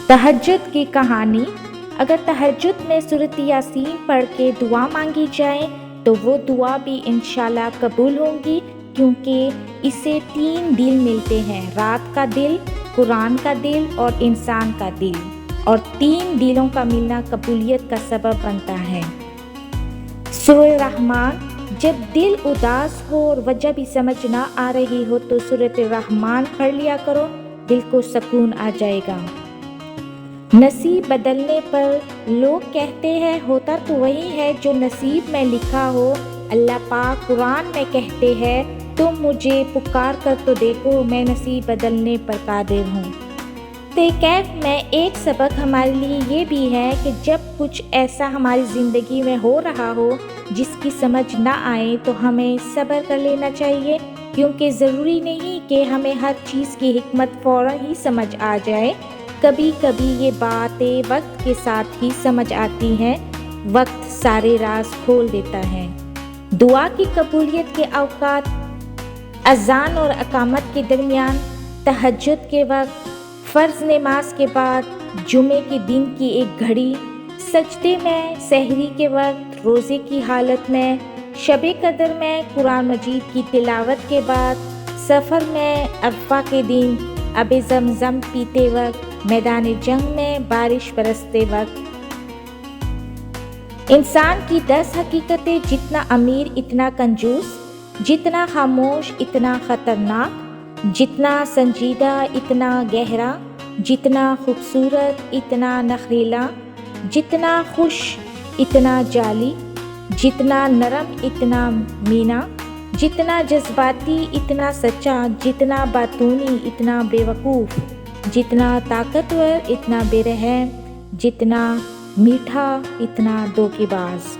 تہجد کی کہانی۔ اگر تہجد میں سورۃ یاسین پڑھ کے دعا مانگی جائے تو وہ دعا بھی انشاءاللہ قبول ہوں گی، کیونکہ اسے 3 دل ملتے ہیں، رات کا دل، قرآن کا دل اور انسان کا دل، اور 3 دلوں کا ملنا قبولیت کا سبب بنتا ہے۔ سورہ رحمان۔ جب دل اداس ہو اور وجہ بھی سمجھ نہ آ رہی ہو تو سورۃ رحمان پڑھ لیا کرو، دل کو سکون آ جائے گا۔ نصیب بدلنے پر لوگ کہتے ہیں ہوتا تو وہی ہے جو نصیب میں لکھا ہو۔ اللہ پاک قرآن میں کہتے ہیں تم مجھے پکار کر تو دیکھو، میں نصیب بدلنے پر قادر ہوں۔ کیف میں ایک سبق ہمارے لیے یہ بھی ہے کہ جب کچھ ایسا ہماری زندگی میں ہو رہا ہو جس کی سمجھ نہ آئے تو ہمیں صبر کر لینا چاہیے، کیونکہ ضروری نہیں کہ ہمیں ہر چیز کی حکمت فوراً ہی سمجھ آ جائے۔ کبھی کبھی یہ باتیں وقت کے ساتھ ہی سمجھ آتی ہیں، وقت سارے راز کھول دیتا ہے۔ دعا کی قبولیت کے اوقات: اذان اور اقامت کے درمیان، تہجد کے وقت، فرض نماز کے بعد، جمعے کے دن کی ایک گھڑی، سجدے میں، سحری کے وقت، روزے کی حالت میں، شب قدر میں، قرآن مجید کی تلاوت کے بعد، سفر میں، عرفہ کے دن، آب زمزم پیتے وقت، میدان جنگ میں، بارش برستے وقت۔ انسان کی 10 حقیقتیں: جتنا امیر اتنا کنجوس، جتنا خاموش اتنا خطرناک، جتنا سنجیدہ اتنا گہرا، جتنا خوبصورت اتنا نخریلا، جتنا خوش اتنا جعلی، جتنا نرم اتنا مینا، جتنا جذباتی اتنا سچا، جتنا باطنی اتنا بے وقوف، جتنا طاقتور اتنا بے رحم، جتنا میٹھا اتنا دھوکے باز۔